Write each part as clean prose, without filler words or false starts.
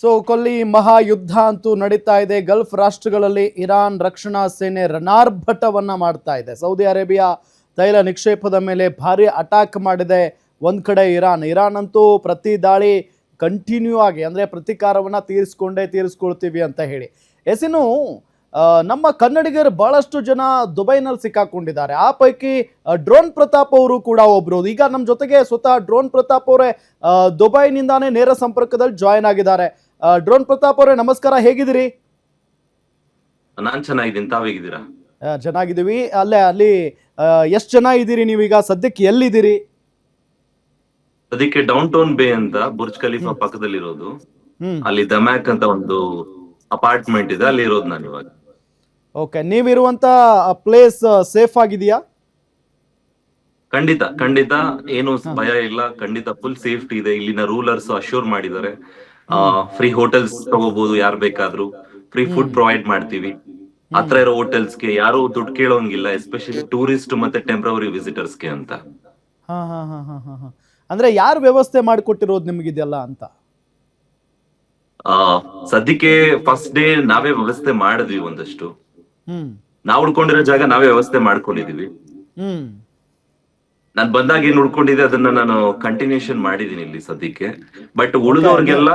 ಕೊಲ್ಲಿ ಮಹಾಯುದ್ಧ ಅಂತೂ ನಡೀತಾ ಇದೆ. ಗಲ್ಫ್ ರಾಷ್ಟ್ರಗಳಲ್ಲಿ ಇರಾನ್ ರಕ್ಷಣಾ ಸೇನೆ ರಣಾರ್ಭಟವನ್ನ ಮಾಡ್ತಾ ಇದೆ. ಸೌದಿ ಅರೇಬಿಯಾ ತೈಲ ನಿಕ್ಷೇಪದ ಮೇಲೆ ಭಾರಿ ಅಟ್ಯಾಕ್ ಮಾಡಿದೆ. ಒಂದ್ ಕಡೆ ಇರಾನ್ ಅಂತೂ ಪ್ರತಿ ದಾಳಿ ಕಂಟಿನ್ಯೂ ಆಗಿ ಅಂದ್ರೆ ಪ್ರತಿಕಾರವನ್ನ ತೀರಿಸ್ಕೊಳ್ತೀವಿ ಅಂತ ಹೇಳಿ ಎಸಿನು ನಮ್ಮ ಕನ್ನಡಿಗರು ಬಹಳಷ್ಟು ಜನ ದುಬೈನಲ್ಲಿ ಸಿಕ್ಕಾಕೊಂಡಿದ್ದಾರೆ. ಆ ಪೈಕಿ ಡ್ರೋನ್ ಪ್ರತಾಪ್ ಅವರು ಕೂಡ ಒಬ್ರು. ಈಗ ನಮ್ಮ ಜೊತೆಗೆ ಸ್ವತಃ ಡ್ರೋನ್ ಪ್ರತಾಪ್ ಅವರೇ ದುಬೈನಿಂದಾನೇ ನೇರ ಸಂಪರ್ಕದಲ್ಲಿ ಜಾಯಿನ್ ಆಗಿದ್ದಾರೆ. ಡ್ರೋನ್ ಪ್ರತಾಪ್ ಅವರೇ ನಮಸ್ಕಾರ, ಹೇಗಿದ್ದೀರಿ? ನಾನ್ ಚೆನ್ನಾಗಿದ್ದೀನಿ, ತಾವ್ ಹೇಗಿದ್ದೀರಾ? ಚೆನ್ನಾಗಿದ್ದೀವಿ. ಅಲ್ಲಿ ಎಷ್ಟು ಜನ ಇದ್ದೀರಿ ನೀವೀಗ? ಸದ್ಯಕ್ಕೆ ಎಲ್ಲಿದ್ದೀರಿ? ಅದಕ್ಕೆ ಡೌನ್ ಟೌನ್ ಬೇ ಅಂತ ಬುರ್ಜ್ ಖಲೀಫಾ ಪಕ್ಕದಲ್ಲಿರೋದು. ಅಲ್ಲಿ ದಮ್ಯಾಕ್ ಅಂತ ಒಂದು ಅಪಾರ್ಟ್ಮೆಂಟ್ ಇದೆ, ಅಲ್ಲಿ ಇರೋದು ನಾನು ಇವಾಗ. ಓಕೆ, ನೀವಿರುವಂತ ಪ್ಲೇಸ್ ಸೇಫ್ ಆಗಿದೆಯಾ? ಖಂಡಿತ ಖಂಡಿತ, ಏನು ಭಯ ಇಲ್ಲ, ಖಂಡಿತ ಫುಲ್ ಸೇಫ್ಟಿ ಇದೆ. ಇಲ್ಲಿನ ರೂಲರ್ಸ್ ಅಶ್ಯೂರ್ ಮಾಡಿದ್ದಾರೆ. ಫ್ರೀ ಹೋಟೆಲ್ಸ್ ತಗೋಬಹುದು ಯಾರು ಬೇಕಾದ್ರೂ, ಫ್ರೀ ಫುಡ್ ಪ್ರೊವೈಡ್ ಮಾಡ್ತೀವಿ. ಹತ್ರ ಇರೋ ಹೋಟೆಲ್ಸ್ಗೆ ಯಾರು ದುಡ್ಡು ಕೇಳೋಂಗಿಲ್ಲ, ಎಸ್ಪೆಷಲಿ ಟೂರಿಸ್ಟ್ ಮತ್ತೆ ಟೆಂಪ್ರವರಿ ವಿಸಿಟರ್ಸ್ಗೆ ಅಂತ. ಅಂದ್ರೆ ಯಾರು ವ್ಯವಸ್ಥೆ ಮಾಡಿಕೊಟ್ಟಿರೋದು ನಿಮ್ಗಿದೆಲ್ಲ ಅಂತ? ಸದ್ಯಕ್ಕೆ ಫಸ್ಟ್ ಡೇ ನಾವೇ ವ್ಯವಸ್ಥೆ ಮಾಡಿದ್ವಿ. ಒಂದಷ್ಟು ನಾವು ಉಳ್ಕೊಂಡಿರೋ ಜಾಗ ನಾವೇ ವ್ಯವಸ್ಥೆ ಮಾಡ್ಕೊಂಡಿದೀವಿ. ನಾನ್ ಬಂದಾಗ ಏನ್ ಉಳ್ಕೊಂಡಿದೆ ಅದನ್ನ ನಾನು ಕಂಟಿನ್ಯೂಷನ್ ಮಾಡಿದೀನಿ ಇಲ್ಲಿ ಸದ್ಯಕ್ಕೆ. ಬಟ್ ಉಳಿದವ್ರಿಗೆಲ್ಲ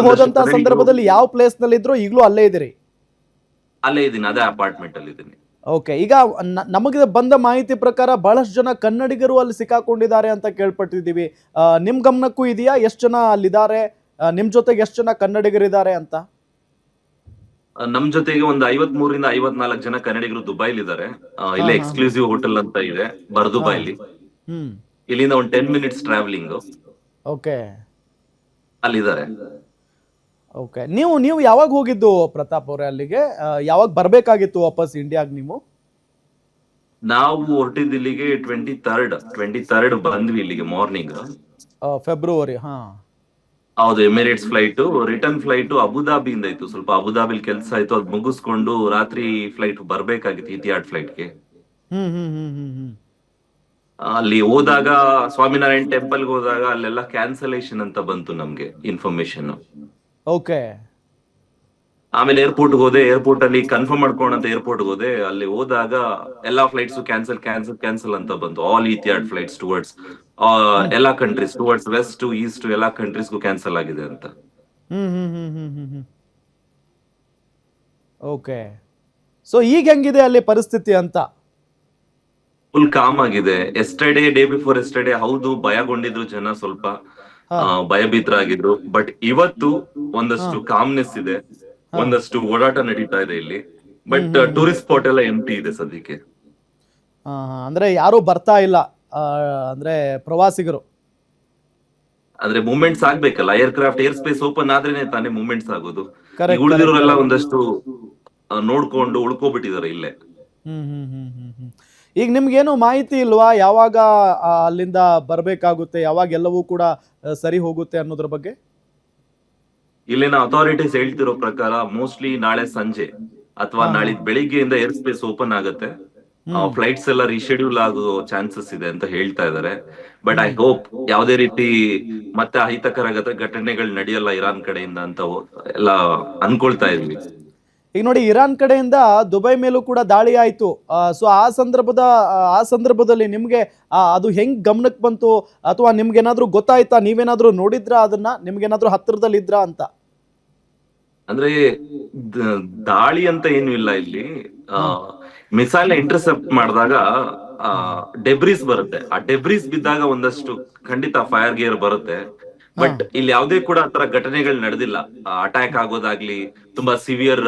ಹೋದಂತ ಸಂದರ್ಭದಲ್ಲಿ ಯಾವ ಪ್ಲೇಸ್ ನಲ್ಲಿ ಇದ್ರು ಈಗಲೂ ಅಲ್ಲೇ ಇದ್ದೀರಿ? ಅಲ್ಲೇ ಇದ್ದೀನಿ, ಅದೇ ಅಪಾರ್ಟ್ಮೆಂಟ್ ಅಲ್ಲಿ ಇದ್ದೀನಿ. ಓಕೆ, ಈಗ ನಮಗೆ ಬಂದ ಮಾಹಿತಿ ಪ್ರಕಾರ ಬಹಳಷ್ಟು ಜನ ಕನ್ನಡಿಗರು ಅಲ್ಲಿ ಸಿಕ್ಕಾಕೊಂಡಿದ್ದಾರೆ ಅಂತ ಕೇಳ್ಪಟ್ಟಿದ್ದೀವಿ. ನಿಮ್ ಗಮನಕ್ಕೂ ಇದೆಯಾ? ಎಷ್ಟು ಜನ ಅಲ್ಲಿದ್ದಾರೆ? ನಿಮ್ ಜೊತೆಗೆ ಎಷ್ಟು ಜನ ಕನ್ನಡಿಗರಿದ್ದಾರೆ ಅಂತ? ನಮ್ ಜೊತೆಗೆ ಒಂದು 53ರಿಂದ 54 ಜನ ಕನ್ನಡಿಗರು ದುಬೈಲಿ ಇದ್ದಾರೆ. ಇಲ್ಲೇ ಎಕ್ಸ್ಕ್ಲೂಸಿವ್ ಹೋಟೆಲ್ ಅಂತ ಇದೆ ಬರ್ದುಬೈಲಿ. ಇಲ್ಲಿಂದ ಒಂದು 10 ಮಿನಿಟ್ಸ್ ಟ್ರಾವೆಲಿಂಗ್. ಓಕೆ, ಅಲ್ಲಿದ್ದಾರೆ. ಓಕೆ, ನೀವು ಯಾವಾಗ ಹೋಗಿದ್ದು ಪ್ರತಾಪ್ ಅವರೇ ಅಲ್ಲಿಗೆ? ಯಾವಾಗ ಬರ್ಬೇಕಾಗಿತ್ತು ವಾಪಸ್ ಇಂಡಿಯಾಗ್ ನೀವು? ನಾವು ಹೊರಟಿದ್ದು ಇಲ್ಲಿಗೆ 23rd ಬಂದ್ವಿ ಇಲ್ಲಿಗೆ ಮಾರ್ನಿಂಗ್. ಫೆಬ್ರವರಿ. ಹೌದು, ಎಮಿರೇಟ್ಸ್ ಫ್ಲೈಟ್. ರಿಟರ್ನ್ ಫ್ಲೈಟ್ ಅಬುದಾಬಿಯಿಂದ ಇತ್ತು. ಸ್ವಲ್ಪ ಅಬುದಾಬಿಲ್ ಕೆಲಸ ಆಯ್ತು, ಅದ್ ಮುಗಿಸ್ಕೊಂಡು ರಾತ್ರಿ ಫ್ಲೈಟ್ ಬರ್ಬೇಕಾಗಿತ್ತು ಇತಿಹಾಡ್ ಫ್ಲೈಟ್ಗೆ. ಅಲ್ಲಿ ಹೋದಾಗ ಸ್ವಾಮಿನಾರಾಯಣ್ ಟೆಂಪಲ್ಗೆ ಹೋದಾಗ ಅಲ್ಲೆಲ್ಲ ಕ್ಯಾನ್ಸಲೇಷನ್ ಅಂತ ಬಂತು ನಮ್ಗೆ ಇನ್ಫಾರ್ಮೇಶನ್. ಓಕೆ, ಆಮೇಲೆ ಏರ್ಪೋರ್ಟ್ ಹೋದೆ. ಏರ್ಪೋರ್ಟ್ ಅಲ್ಲಿ ಕನ್ಫರ್ಮ್ ಮಾಡ್ಕೊಂಡಂತ ಏರ್ಪೋರ್ಟ್ ಹೋದೆ. ಅಲ್ಲಿ ಹೋದಾಗ ಎಲ್ಲಾ ಫ್ಲೈಟ್ಸ್ ಕ್ಯಾನ್ಸಲ್ ಅಂತ ಬಂತು. ಆಲ್ ಇತಿಹಾಡ್ ಫ್ಲೈಟ್ಸ್ ಟುವರ್ಡ್ಸ್ ಎಲ್ಲಾ ಕಂಟ್ರೀಸ್, ಟುವರ್ಡ್ಸ್ ವೆಸ್ಟ್ ಈಸ್ಟ್ ಎಲ್ಲಾ ಕಂಟ್ರೀಸ್ಗೂ ಕ್ಯಾನ್ಸಲ್ ಆಗಿದೆ ಅಂತ. ಓಕೆ, ಸೊ ಈಗ ಹೆಂಗಿದೆ ಅಲ್ಲಿ ಪರಿಸ್ಥಿತಿ ಅಂತ? ಫುಲ್ ಕಾಮ್ ಆಗಿದೆ. ಡೇ ಬಿಫೋರ್ ಎಸ್ಟರ್ಡೇ ಹೌದು ಭಯಗೊಂಡಿದ್ರು ಜನ, ಸ್ವಲ್ಪ ಭಯಭೀತರಾಗಿದ್ರು. ಬಟ್ ಇವತ್ತು ಒಂದಷ್ಟು ಕಾಮ್ನೆಸ್ ಇದೆ, ಒಂದಷ್ಟು ಓಡಾಟ ನಡೀತಾ ಇದೆ ಇಲ್ಲಿ. ಬಟ್ ಟೂರಿಸ್ಟ್ ಸ್ಪಾಟ್ ಎಲ್ಲ ಎಂಟಿ ಇದೆ ಸದ್ಯಕ್ಕೆ. ಅಂದ್ರೆ ಯಾರು ಬರ್ತಾ ಇಲ್ಲ, ಅಂದ್ರೆ ಪ್ರವಾಸಿಗರು. ಅಂದ್ರೆ ಮೂವ್ಮೆಂಟ್ಸ್ ಆಗ್ಬೇಕಲ್ಲ, ಏರ್ ಸ್ಪೇಸ್ ಓಪನ್ ಆದ್ರೇನೆ ತಾನೇ ಮೂವ್ಮೆಂಟ್ಸ್ ಆಗೋದು. ಉಳಿದಿರೋರೆಲ್ಲ ಒಂದಷ್ಟು ನೋಡ್ಕೊಂಡು ಉಳ್ಕೊಬಿಟ್ಟಿದ್ದಾರೆ ಇಲ್ಲೇ. ಈಗ ನಿಮ್ಗೇನು ಮಾಹಿತಿ ಇಲ್ವಾ ಯಾವಾಗ ಅಲ್ಲಿಂದ ಬರ್ಬೇಕಾಗುತ್ತೆ, ಯಾವಾಗ ಎಲ್ಲವೂ ಕೂಡ ಸರಿ ಹೋಗುತ್ತೆ ಅನ್ನೋದ್ರ ಬಗ್ಗೆ? ಇಲ್ಲಿನ ಅಥಾರಿಟೀಸ್ ಹೇಳ್ತಿರೋ ಪ್ರಕಾರ ಮೋಸ್ಟ್ಲಿ ನಾಳೆ ಸಂಜೆ ಅಥವಾ ನಾಳೆ ಬೆಳಿಗ್ಗೆಯಿಂದ ಏರ್ ಸ್ಪೇಸ್ ಓಪನ್ ಆಗುತ್ತೆ. ಫ್ಲೈಟ್ಸ್ ಎಲ್ಲ ರೀಶೆಡ್ಯೂಲ್ ಆಗೋ ಚಾನ್ಸಸ್ ಇದೆ ಅಂತ ಹೇಳ್ತಾ ಇದಾರೆ. ಬಟ್ ಐ ಹೋಪ್ ಯಾವುದೇ ರೀತಿ ಮತ್ತೆ ಅಹಿತಕರ ಘಟನೆಗಳು ನಡೆಯಲ್ಲ ಇರಾನ್ ಕಡೆಯಿಂದ ಅಂತ ಎಲ್ಲ ಅನ್ಕೊಳ್ತಾ ಇದ್ವಿ. ಈಗ ನೋಡಿ, ಇರಾನ್ ಕಡೆಯಿಂದ ದುಬೈ ಮೇಲೂ ಕೂಡ ದಾಳಿ ಆಯ್ತು. ಸೊ ಆ ಸಂದರ್ಭದಲ್ಲಿ ನಿಮ್ಗೆ ಅದು ಹೆಂಗ್ ಗಮನಕ್ಕೆ ಬಂತು, ಅಥವಾ ನಿಮ್ಗೇನಾದ್ರೂ ಗೊತ್ತಾಯ್ತಾ? ನೀವೇನಾದ್ರೂ ನೋಡಿದ್ರಾ ಅದನ್ನ? ನಿಮ್ಗೇನಾದ್ರೂ ಹತ್ತಿರದಲ್ಲಿ ಇದ್ರಾ ಅಂತ? ಅಂದ್ರೆ ದಾಳಿ ಅಂತ ಏನು ಇಲ್ಲ ಇಲ್ಲಿ. ಮಿಸೈಲ್ ಇಂಟರ್ಸೆಪ್ಟ್ ಮಾಡಿದಾಗ ಡೆಬ್ರೀಸ್ ಬರುತ್ತೆ. ಆ ಡೆಬ್ರೀಸ್ ಬಿದ್ದಾಗ ಒಂದಷ್ಟು ಖಂಡಿತ ಫೈರ್ ಗೇರ್ ಬರುತ್ತೆ. ಬಟ್ ಇಲ್ಲಿ ಯಾವುದೇ ಕೂಡ ಆತರ ಘಟನೆಗಳು ನಡೆದಿಲ್ಲ. ಅಟ್ಯಾಕ್ ಆಗೋದಾಗ್ಲಿ, ತುಂಬಾ ಸಿವಿಯರ್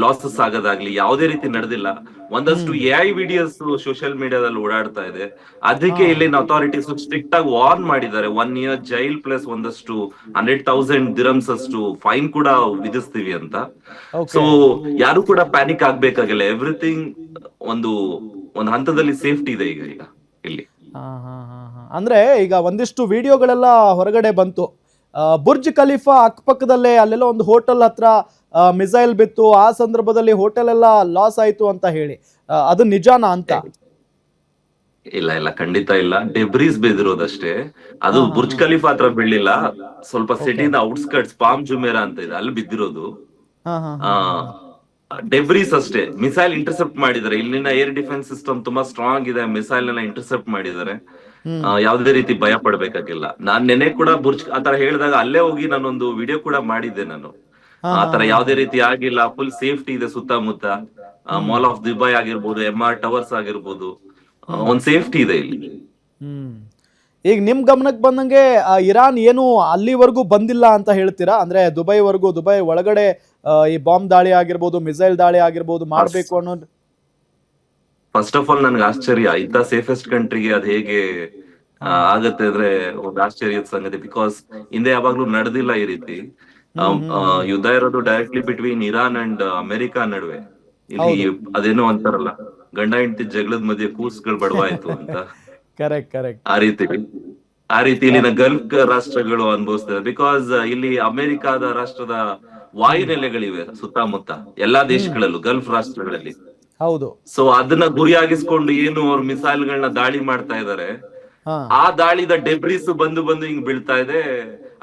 ಲಾಸಸ್ ಆಗೋದಾಗ್ಲಿ ಯಾವುದೇ ರೀತಿ ನಡೆದಿಲ್ಲ. ಒಂದಷ್ಟು AI ವಿಡಿಯೋಸ್ ಸೋಷಿಯಲ್ ಮೀಡಿಯಾದಲ್ಲಿ ಓಡಾಡ್ತಾ ಇದೆ. ಅದಕ್ಕೆ ಇಲ್ಲಿನ ಅಥಾರಿಟೀಸ್ ಸ್ಟ್ರಿಕ್ಟ್ ಆಗಿ ವಾರ್ನ್ ಮಾಡಿದ್ದಾರೆ. 1 year ಜೈಲ್ ಪ್ಲಸ್ ಒಂದಷ್ಟು 100,000 ದಿರಮ್ಸ್ ಅಷ್ಟು ಫೈನ್ ಕೂಡ ವಿಧಿಸ್ತೀವಿ ಅಂತ. ಸೊ ಯಾರು ಕೂಡ ಪ್ಯಾನಿಕ್ ಆಗ್ಬೇಕಾಗಿಲ್ಲ. ಎವ್ರಿಥಿಂಗ್ ಒಂದು ಹಂತದಲ್ಲಿ ಸೇಫ್ಟಿ ಇದೆ ಈಗ ಇಲ್ಲಿ. ಅಂದ್ರೆ ಈಗ ಒಂದಿಷ್ಟು ವಿಡಿಯೋಗಳೆಲ್ಲ ಹೊರಗಡೆ ಬಂತು. ಬುರ್ಜ್ ಖಲೀಫಾ ಅಕ್ಕಪಕ್ಕದಲ್ಲೇ ಅಲ್ಲೆಲ್ಲ ಒಂದು ಹೋಟೆಲ್ ಹತ್ರ ಮಿಸೈಲ್ ಬಿತ್ತು. ಆ ಸಂದರ್ಭದಲ್ಲಿ ಹೋಟೆಲ್ ಎಲ್ಲ ಲಾಸ್ ಆಯ್ತು ಅಂತ ಹೇಳಿ, ಅದು ನಿಜಾನಾ ಅಂತ? ಇಲ್ಲ ಇಲ್ಲ, ಖಂಡಿತ ಇಲ್ಲ. ಡೆಬ್ರೀಸ್ ಬೆದಿರೋದಷ್ಟೇ. ಅದು ಹಾ ಹಾ ಬುರ್ಜ್ ಹಾ ಖಲೀಫಾ ಹತ್ರ ಬೀಳಿಲ್ಲ. ಸ್ವಲ್ಪ ಓಕೆ ಸಿಟಿನ ಔಟ್ಸ್ಕರ್ಟ್ಸ್ ಪಾಮ್ ಜುಮೇರಾ ಅಂತ ಇದೆ, ಅಲ್ಲಿ ಬಿದ್ದಿರೋದು. ಹಾ ಹಾ ಆ ಹಾ ಹಾ ಹಾ ಡೆಬ್ರೀಸ್ ಅಷ್ಟೇ. ಮಿಸೈಲ್ ಇಂಟರ್ಸೆಪ್ಟ್ ಮಾಡಿದ್ದಾರೆ. ಇಲ್ಲಿನ ಏರ್ ಡಿಫೆನ್ಸ್ ಸಿಸ್ಟಮ್ ತುಂಬಾ ಸ್ಟ್ರಾಂಗ್ ಇದೆ. ಮಿಸೈಲ್ ನೆಲ್ಲ ಇಂಟರ್ಸೆಪ್ಟ್ ಮಾಡಿದ್ದಾರೆ. ಹ್ಮ್ ಯಾವುದೇ ರೀತಿ ಭಯ ಪಡ್ಬೇಕಾಗಿಲ್ಲ. ನಾನ್ ನೆನೆ ಕೂಡ ಬುರ್ಜ್ ಆತರ ಹೇಳಿದಾಗ ಅಲ್ಲೇ ಹೋಗಿ ನಾನೊಂದು ವಿಡಿಯೋ ಕೂಡ ಮಾಡಿದ್ದೆ ನಾನು. ಹಾ ಹಾ ಆತರ ಹಾ ಹಾ ಯಾವುದೇ ರೀತಿ ಆಗಿಲ್ಲ, ಫುಲ್ ಸೇಫ್ಟಿ ಇದೆ ಸುತ್ತಮುತ್ತ. ಹ್ಮ್ ಮಾಲ್ ಆಫ್ ದುಬೈ ಆಗಿರ್ಬೋದು, MR ಟವರ್ಸ್ ಆಗಿರ್ಬೋದು, ಹ್ಮ್ ಒಂದ್ ಸೇಫ್ಟಿ ಇದೆ ಇಲ್ಲಿ. ಹ್ಮ್ ಈಗ ನಿಮ್ ಗಮನಕ್ಕೆ ಬಂದಂಗೆ ಇರಾನ್ ಏನು ಅಲ್ಲಿವರೆಗೂ ಬಂದಿಲ್ಲ ಅಂತ ಹೇಳ್ತೀರಾ? ಅಂದ್ರೆ ದುಬೈವರೆಗೂ, ದುಬೈ ಒಳಗಡೆ ಈ ಬಾಂಬ್ ದಾಳಿ ಆಗಿರ್ಬೋದು, ಮಿಸೈಲ್ ದಾಳಿ ಆಗಿರ್ಬೋದು ಮಾಡ್ಬೇಕು ಅನ್ನೋದು. ಫಸ್ಟ್ ಆಫ್ ಆಲ್ ನನ್ಗೆ ಆಶ್ಚರ್ಯ, ಇಂಥ ಸೇಫೆಸ್ಟ್ ಕಂಟ್ರಿಗೆ ಅದ್ ಹೇಗೆ ಹಾ ಆಗತ್ತೆ ಅಂದ್ರೆ ಒಂದು ಆಶ್ಚರ್ಯದ ಸಂಗತಿ. ಬಿಕಾಸ್ ಹಿಂದೆ ಯಾವಾಗ್ಲೂ ನಡೆದಿಲ್ಲ ಈ ರೀತಿ. ಹ್ಮ್ ಹ್ಮ್ ಹ್ಮ್ ಯುದ್ಧ ಇರೋದು directly between Iran and America ನಡುವೆ. ಇಲ್ಲಿ ಹೌದು. ಅದೇನೋ ಅಂತಾರಲ್ಲ, ಗಂಡ ಹೆಂಡತಿ ಜಗಳದ ಮಧ್ಯೆ ಕೂಸ್ಗಳು ಬಡವಾಯ್ತು ಅಂತ. Correct correct. ಆ ರೀತಿ ಆ ರೀತಿ ಇಲ್ಲಿನ ಗಲ್ಫ್ ರಾಷ್ಟ್ರಗಳು ಅನುಭವಿಸ್ತದೆ. ಬಿಕಾಸ್ ಇಲ್ಲಿ ಅಮೆರಿಕಾದ ರಾಷ್ಟ್ರದ ಹ್ಮ್ ವಾಯುನೆಲೆಗಳಿವೆ ಸುತ್ತಮುತ್ತ ಎಲ್ಲಾ ಹ್ಮ್ ದೇಶಗಳಲ್ಲೂ, ಗಲ್ಫ್ ರಾಷ್ಟ್ರಗಳಲ್ಲಿ. ಹೌದು. ಸೊ ಅದನ್ನ ಗುರಿಯಾಗಿಸ್ಕೊಂಡು ಏನು ಅವ್ರು ಮಿಸೈಲ್ಗಳನ್ನ ದಾಳಿ ಮಾಡ್ತಾ ಇದ್ದಾರೆ, ಹಾ ಆ ದಾಳಿದ ಡೆಬ್ರೀಸ್ ಬಂದು ಬಂದು ಹಿಂಗ್ ಬೀಳ್ತಾ ಇದೆ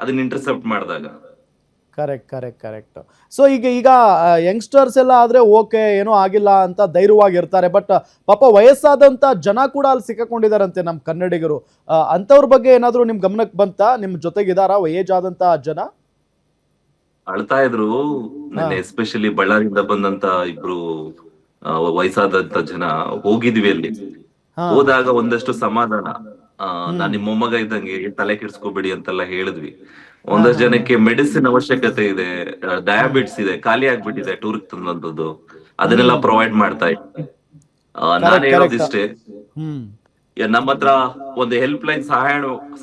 ಅದನ್ನ ಇಂಟರ್ಸೆಪ್ಟ್ ಮಾಡಿದಾಗ. Correct correct correct. ಸೊ ಈಗ ಯಂಗ್ಸ್ಟರ್ಸ್ ಎಲ್ಲ ಆದ್ರೆ ಓಕೆ, ಏನೂ ಆಗಿಲ್ಲ ಅಂತ ಧೈರ್ಯವಾಗಿರ್ತಾರೆ. ಬಟ್ ಪಾಪ ವಯಸ್ಸಾದಂತ ಜನ ಕೂಡ ಅಲ್ಲಿ ಸಿಕ್ಕಾಕೊಂಡಿದಾರಂತೆ ನಮ್ಮ ಕನ್ನಡಿಗರು. ಅಂಥವ್ರ ಬಗ್ಗೆ ಏನಾದ್ರು ನಿಮ್ ಗಮನಕ್ಕೆ ಬಂತಾ? ನಿಮ್ ಜೊತೆಗಿದಾರಾ ಏಜ್ ಆದಂತ ಜನ? ಅಳ್ತಾ ಇದ್ರು. ಹಾ ನನ್ನ ಎಸ್ಪೆಷಲಿ ಬಳ್ಳಾರಿಯಿಂದ ಬಂದಂತ ಇಬ್ರು ವಯಸ್ಸಾದಂತ ಜನ ಹೋಗಿದ್ವಿ ಅಲ್ಲಿ. ಹಾ ಹೋದಾಗ ಒಂದಷ್ಟು ಸಮಾಧಾನ. ನಾನ್ ಹ್ಮ್ ನಿಮ್ ಮೊಮ್ಮಗ ಇದ್ದಂಗೆ, ಏನ್ ಕೆಡ್ಸ್ಕೊಬೇಡಿ ಅಂತೆಲ್ಲ ಹೇಳಿದ್ವಿ. ಹಾ ಒಂದಷ್ಟು ಹಾ ಹಾ ಜನಕ್ಕೆ ಮೆಡಿಸಿನ್ ಅವಶ್ಯಕತೆ ಇದೆ, ಹ್ಮ್ ಡಯಾಬಿಟ್ಸ್ ಇದೆ, ಖಾಲಿ ಆಗ್ಬಿಟ್ಟಿದೆ ಟೂರ್ ತಂದಂತದ್ದು, ಅದನ್ನೆಲ್ಲ ಹ್ಮ್ ಪ್ರೊವೈಡ್ ಮಾಡ್ತಾ ಇದ್ವಿ. ನಾನ್ ಕರೆಕ್ಟ್ ಕರೆಕ್ಟ್. ಹೇಳೋದಿಷ್ಟೇ, ಹ್ಮ್ ನಮ್ಮ ಹತ್ರ ಒಂದು ಹೆಲ್ಪ್ ಲೈನ್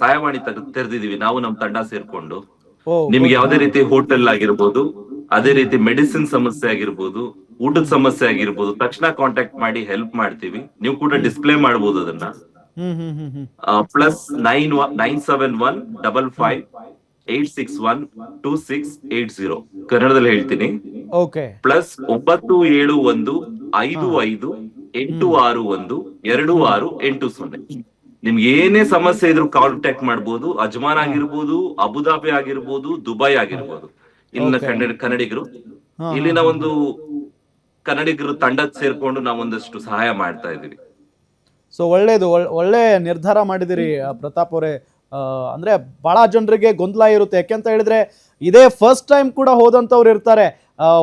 ಸಹಾಯವಾಣಿ ತೆರೆದಿದೀವಿ ನಾವು, ನಮ್ ತಂಡ ಸೇರ್ಕೊಂಡು. ಓ ನಿಮ್ಗೆ ಗುಡ್. ಹಾ ಯಾವ್ದೇ ರೀತಿ ಹೋಟೆಲ್ ಆಗಿರ್ಬೋದು, ಅದೇ ಹ್ಮ್ ರೀತಿ ಮೆಡಿಸಿನ್ ಸಮಸ್ಯೆ ಆಗಿರ್ಬೋದು, ಊಟದ ಹ್ಮ್ ಸಮಸ್ಯೆ ಆಗಿರ್ಬೋದು, ತಕ್ಷಣ ಕಾಂಟ್ಯಾಕ್ಟ್ ಮಾಡಿ ಹೆಲ್ಪ್ ಮಾಡ್ತೀವಿ. ನೀವು ಕೂಡ ಹ್ಮ್ ಡಿಸ್ಪ್ಲೇ ಮಾಡ್ಬೋದು ಅದನ್ನ. ಹ್ಮ್ ಹ್ಮ್ ಹ್ಮ್ ಹ್ಮ್ +91 971 55 ಹ್ಮ್ 861 2680. ಕನ್ನಡದಲ್ಲಿ ಹೇಳ್ತೀನಿ. ಓಕೆ. +971 ಹಾ 55 ಹ್ಮ್ 861 ಹ್ಮ್ 2680. ನಿಮ್ಗೆ ಏನೇ ಸಮಸ್ಯೆ ಇದ್ರು ಕಾಂಟ್ಯಾಕ್ಟ್ ಮಾಡ್ಬೋದು. ಅಜ್ಮಾನ್ ಹಾ ಆಗಿರ್ಬೋದು, ಅಬುದಾಬಿ ಆಗಿರ್ಬೋದು, ದುಬೈ ಹಾ ಆಗಿರ್ಬೋದು. ಇಲ್ಲಿನ ಓಕೆ. ಕನ್ನಡಿಗರು, ಹಾ ಹಾ ಇಲ್ಲಿನ ಹಾ ಹಾ ಒಂದು ಕನ್ನಡಿಗರು ತಂಡದ ಸೇರ್ಕೊಂಡು ನಾವೊಂದಷ್ಟು ಸಹಾಯ ಮಾಡ್ತಾ ಇದೀವಿ. ಸೊ ಒಳ್ಳೇದು, ಒಳ್ಳೆ ನಿರ್ಧಾರ ಮಾಡಿದಿರಿ ಪ್ರತಾಪ್ ಅವರೇ. ಅಂದ್ರೆ ಬಹಳ ಜನರಿಗೆ ಗೊಂದಲ ಇರುತ್ತೆ. ಯಾಕೆಂತ ಹೇಳಿದ್ರೆ ಇದೇ ಫಸ್ಟ್ ಟೈಮ್ ಕೂಡ ಹೋದಂಥವ್ರು ಇರ್ತಾರೆ.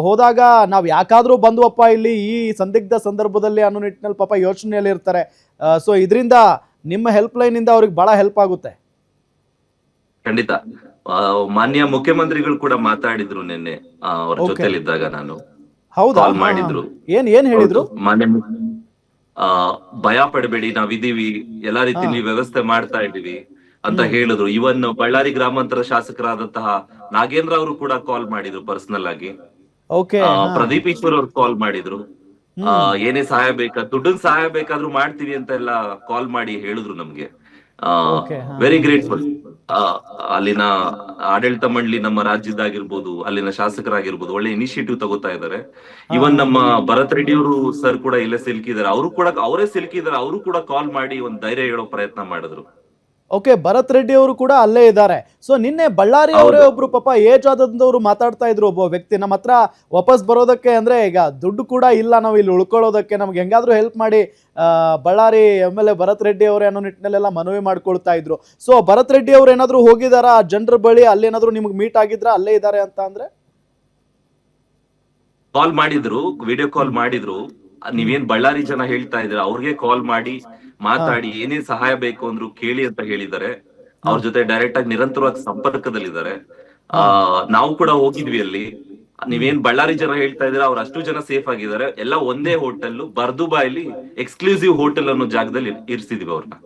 ಹೋದಾಗ ನಾವು ಯಾಕಾದ್ರೂ ಬಂದ್ವಪ್ಪ ಇಲ್ಲಿ ಈ ಸಂದಿಗ್ಧ ಸಂದರ್ಭದಲ್ಲಿ ಅನ್ನೋ ನಿಟ್ಟಿನಲ್ಲಿ ಪಾಪ ಯೋಚನೆಯಲ್ಲಿ ಇರ್ತಾರೆ. ಸೊ ಇದರಿಂದ ನಿಮ್ಮ ಹೆಲ್ಪ್ ಲೈನ್ ಇಂದ ಅವ್ರಿಗೆ ಬಹಳ ಹೆಲ್ಪ್ ಆಗುತ್ತೆ. ಖಂಡಿತ. ಮಾನ್ಯ ಮುಖ್ಯಮಂತ್ರಿಗಳು ಕೂಡ ಮಾತಾಡಿದ್ರು ನಿನ್ನೆ, ಅವ್ರ ಓಕೆ. ಜೊತೆಲಿದ್ದಾಗ ನಾನು. ಹೌದಾ? ಕಾಲ್ ಹಾ ಹಾ. ಮಾಡಿದ್ರು. ಏನ್ ಹೌದು, ಹೇಳಿದ್ರು? ಮಾನ್ಯ ಆ ಭಯ ಪಡಬೇಡಿ, ನಾವಿದೀವಿ, ಎಲ್ಲಾ ಹಾ ರೀತಿಲಿ ವ್ಯವಸ್ಥೆ ಮಾಡ್ತಾ ಇದೀವಿ ಅಂತ ಹ್ಮ್ ಹೇಳಿದ್ರು. ಇವನ್ ಬಳ್ಳಾರಿ ಗ್ರಾಮಾಂತರ ಶಾಸಕರಾದಂತಹ ನಾಗೇಂದ್ರ ಅವರು ಕೂಡ ಕಾಲ್ ಮಾಡಿದ್ರು ಪರ್ಸನಲ್ ಆಗಿ. ಓಕೆ. ಹಾ ಪ್ರದೀಪ್ ಈಶ್ವರ್ ಅವ್ರು ಕಾಲ್ ಮಾಡಿದ್ರು. ಹ್ಮ್ ಏನೇ ಸಹಾಯ ದುಡ್ಡಿನ ಸಹಾಯ ಬೇಕಾದ್ರೂ ಮಾಡ್ತೀವಿ ಅಂತ ಎಲ್ಲ ಕಾಲ್ ಮಾಡಿ ಹೇಳಿದ್ರು ನಮ್ಗೆ. ಆ ಓಕೆ. ಹಾ ವೆರಿ ಹಾ ಹಾ ಗ್ರೇಟ್ಫುಲ್. ಆ ಅಲ್ಲಿನ ಆಡಳಿತ ಮಂಡಳಿ, ನಮ್ಮ ರಾಜ್ಯದಾಗಿರ್ಬೋದು, ಅಲ್ಲಿನ ಶಾಸಕರಾಗಿರ್ಬೋದು, ಒಳ್ಳೆ ಇನಿಷಿಯೇಟಿವ್ ತಗೋತಾ ಇದ್ದಾರೆ. ಹಾ ಇವನ್ ಹಾ ನಮ್ಮ ಹಾ ಭರತ್ ರೆಡ್ಡಿ ಅವರು ಸರ್ ಕೂಡ ಇಲ್ಲೇ ಸಿಲುಕಿದ್ದಾರೆ. ಅವರು ಕೂಡ ಅವರೇ ಸಿಲುಕಿದ್ದಾರೆ. ಅವರು ಕೂಡ ಕಾಲ್ ಮಾಡಿ ಒಂದ್ ಧೈರ್ಯ ಹೇಳೋ ಪ್ರಯತ್ನ ಮಾಡಿದ್ರು. ಓಕೆ. ಭರತ್ ರೆಡ್ಡಿ ಅವರು ಕೂಡ ಅಲ್ಲೇ ಇದ್ದಾರೆ. ಸೊ ನಿನ್ನೆ ಬಳ್ಳಾರಿ ಅವರೇ ಹೌದು. ಒಬ್ರು ಪಾಪ ಏಜ್ ಆದಂತವ್ರು ಮಾತಾಡ್ತಾ ಇದ್ರು. ಒಬ್ಬ ವ್ಯಕ್ತಿ ನಮ್ಮ ಹತ್ರ ವಾಪಸ್ ಬರೋದಕ್ಕೆ, ಅಂದ್ರೆ ಈಗ ದುಡ್ಡು ಕೂಡ ಇಲ್ಲ ನಾವು ಇಲ್ಲಿ ಉಳ್ಕೊಳ್ಳೋದಕ್ಕೆ, ನಮ್ಗೆ ಹೆಂಗಾದ್ರೂ ಹೆಲ್ಪ್ ಮಾಡಿ ಬಳ್ಳಾರಿ MLA ಭರತ್ ರೆಡ್ಡಿ ಅವರೇ ಅನ್ನೋ ನಿಟ್ಟಿನಲ್ಲೆಲ್ಲ ಮನವಿ ಮಾಡ್ಕೊಳ್ತಾ ಇದ್ರು. ಸೊ ಭರತ್ ರೆಡ್ಡಿ ಅವ್ರು ಏನಾದ್ರು ಹೋಗಿದಾರಾ ಜನರ ಬಳಿ? ಅಲ್ಲೇನಾದ್ರು ನಿಮ್ಗೆ ಮೀಟ್ ಆಗಿದ್ರ ಅಲ್ಲೇ ಇದ್ದಾರೆ ಅಂತ ಅಂದ್ರೆ? ಕಾಲ್ ಮಾಡಿದ್ರು, ವಿಡಿಯೋ ಕಾಲ್ ಹ್ಮ್ ಮಾಡಿದ್ರು. ಹ್ಮ್ ನೀವೇನ್ ಬಳ್ಳಾರಿ ಜನ ಹೇಳ್ತಾ ಇದ್ರ, ಅವ್ರಿಗೆ ಕಾಲ್ ಮಾಡಿ ಹಾ ಮಾತಾಡಿ ಏನೇನ್ ಸಹಾಯ ಬೇಕು ಅಂದ್ರು ಕೇಳಿ ಅಂತ ಹೇಳಿದ್ದಾರೆ. ಹಾ ಅವ್ರ ಜೊತೆ ಡೈರೆಕ್ಟ್ ಆಗಿ ನಿರಂತರವಾಗಿ ಸಂಪರ್ಕದಲ್ಲಿದ್ದಾರೆ. ಆ ಹಾ ನಾವು ಕೂಡ ಹೋಗಿದ್ವಿ ಅಲ್ಲಿ. ಹ್ಮ್ ನೀವೇನ್ ಬಳ್ಳಾರಿ ಜನ ಹೇಳ್ತಾ ಇದ್ದೀರಾ, ಅವ್ರು ಅಷ್ಟು ಜನ ಸೇಫ್ ಆಗಿದ್ದಾರೆ. ಎಲ್ಲ ಒಂದೇ ಹೋಟೆಲ್, ಬರ್ದುಬಾಯಲ್ಲಿ ಎಕ್ಸ್ಕ್ಲೂಸಿವ್ ಹೋಟೆಲ್ ಅನ್ನೋ ಜಾಗದಲ್ಲಿ ಇರ್ಸಿದೀವಿ ಅವ್ರನ್ನ.